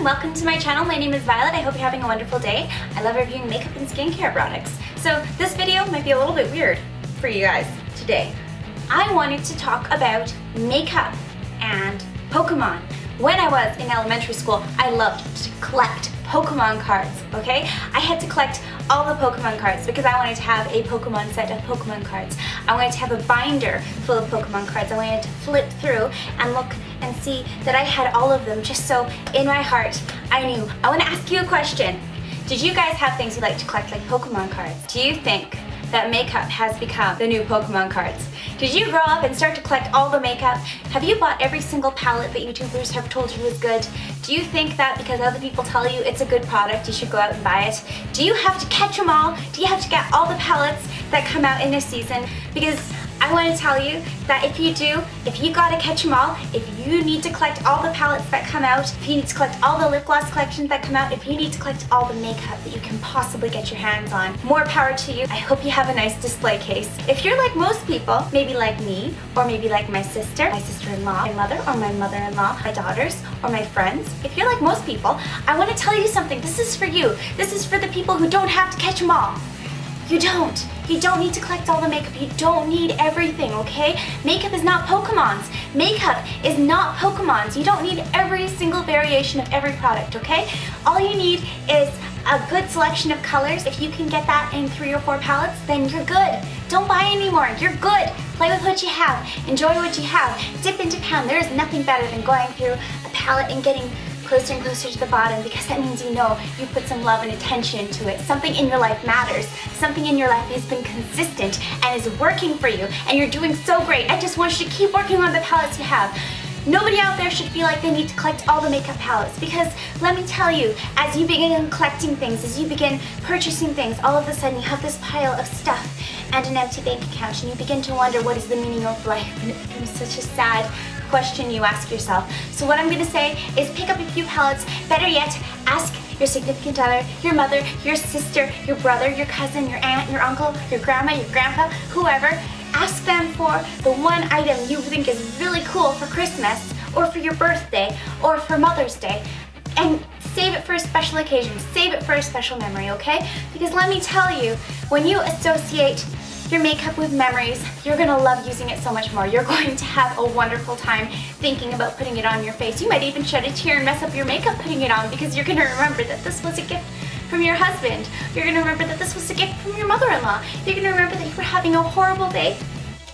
welcome to my channel. My name is Violet. I hope you're having a wonderful day. I love reviewing makeup and skincare products. So this video might be a little bit weird for you guys today. I wanted to talk about makeup and Pokemon. When I was in elementary school, I loved to collect Pokemon cards, okay? I had to collect all the Pokemon cards because I wanted to have a Pokemon set of Pokemon cards. I wanted to have a binder full of Pokemon cards. I wanted to flip through and look and see that I had all of them, just so in my heart I knew. I want to ask you a question. Did you guys have things you like to collect like Pokemon cards? Do you think that makeup has become the new Pokemon cards? Did you grow up and start to collect all the makeup? Have you bought every single palette that YouTubers have told you is good? Do you think that because other people tell you it's a good product, you should go out and buy it? Do you have to catch them all? Do you have to get all the palettes that come out in a season? Because I want to tell you that if you do, if you gotta catch them all, if you need to collect all the palettes that come out, if you need to collect all the lip gloss collections that come out, if you need to collect all the makeup that you can possibly get your hands on, more power to you. I hope you have a nice display case. If you're like most people, maybe like me, or maybe like my sister-in-law, my mother or my mother-in-law, my daughters, or my friends, if you're like most people, I want to tell you something. This is for you. This is for the people who don't have to catch them all. You don't. You don't need to collect all the makeup. You don't need everything, okay? Makeup is not Pokemons. Makeup is not Pokemons. You don't need every single variation of every product, okay? All you need is a good selection of colors. If you can get that in 3 or 4 palettes, then you're good. Don't buy anymore. You're good. Play with what you have. Enjoy what you have. Dip into pound. There is nothing better than going through a palette and getting closer and closer to the bottom, because that means you know you put some love and attention into it. Something in your life matters. Something in your life has been consistent and is working for you, and you're doing so great. I just want you to keep working on the palettes you have. Nobody out there should feel like they need to collect all the makeup palettes, because let me tell you, as you begin collecting things, as you begin purchasing things, all of a sudden you have this pile of stuff and an empty bank account, and you begin to wonder what is the meaning of life, and it becomes such a sad question you ask yourself. So what I'm going to say is pick up a few palettes. Better yet, ask your significant other, your mother, your sister, your brother, your cousin, your aunt, your uncle, your grandma, your grandpa, whoever. Ask them for the one item you think is really cool for Christmas, or for your birthday, or for Mother's Day, and save it for a special occasion. Save it for a special memory, okay? Because let me tell you, when you associate your makeup with memories, you're gonna love using it so much more. You're going to have a wonderful time thinking about putting it on your face. You might even shed a tear and mess up your makeup putting it on, because you're gonna remember that this was a gift from your husband. You're gonna remember that this was a gift from your mother-in-law. You're gonna remember that you were having a horrible day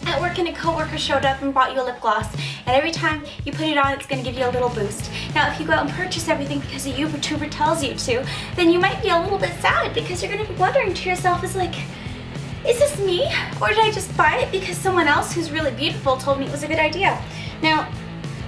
at work and a coworker showed up and bought you a lip gloss, and every time you put it on, it's going to give you a little boost. Now, if you go out and purchase everything because a YouTuber tells you to, then you might be a little bit sad, because you're going to be wondering to yourself, is this me? Or did I just buy it because someone else who's really beautiful told me it was a good idea? Now,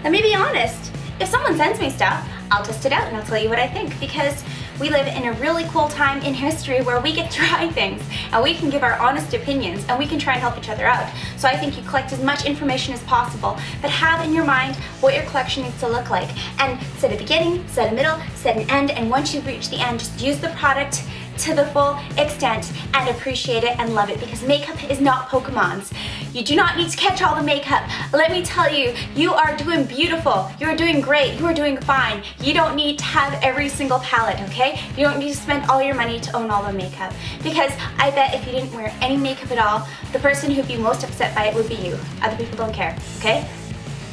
let me be honest. If someone sends me stuff, I'll test it out and I'll tell you what I think, because we live in a really cool time in history where we get to try things and we can give our honest opinions and we can try and help each other out. So I think you collect as much information as possible, but have in your mind what your collection needs to look like, and set a beginning, set a middle, set an end, and once you've reached the end, just use the product to the full extent and appreciate it and love it, because makeup is not Pokemons. You do not need to catch all the makeup. Let me tell you, you are doing beautiful. You are doing great. You are doing fine. You don't need to have every single palette, okay? You don't need to spend all your money to own all the makeup, because I bet if you didn't wear any makeup at all, the person who'd be most upset by it would be you. Other people don't care, okay?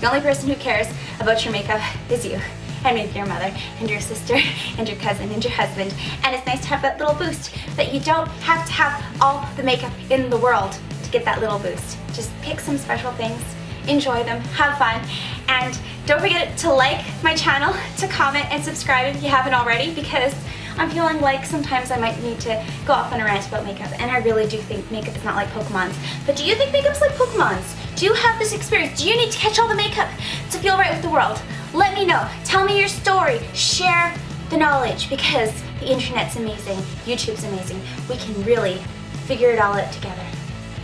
The only person who cares about your makeup is you. And maybe your mother, and your sister, and your cousin, and your husband. And it's nice to have that little boost, but you don't have to have all the makeup in the world to get that little boost. Just pick some special things, enjoy them, have fun, and don't forget to like my channel, to comment, and subscribe if you haven't already, because I'm feeling like sometimes I might need to go off on a rant about makeup, and I really do think makeup is not like Pokemons. But do you think makeup's like Pokemons? Do you have this experience? Do you need to catch all the makeup to feel right with the world? Let me know. Tell me your story. Share the knowledge, because the internet's amazing. YouTube's amazing. We can really figure it all out together.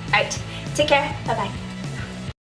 Alright, take care. Bye-bye.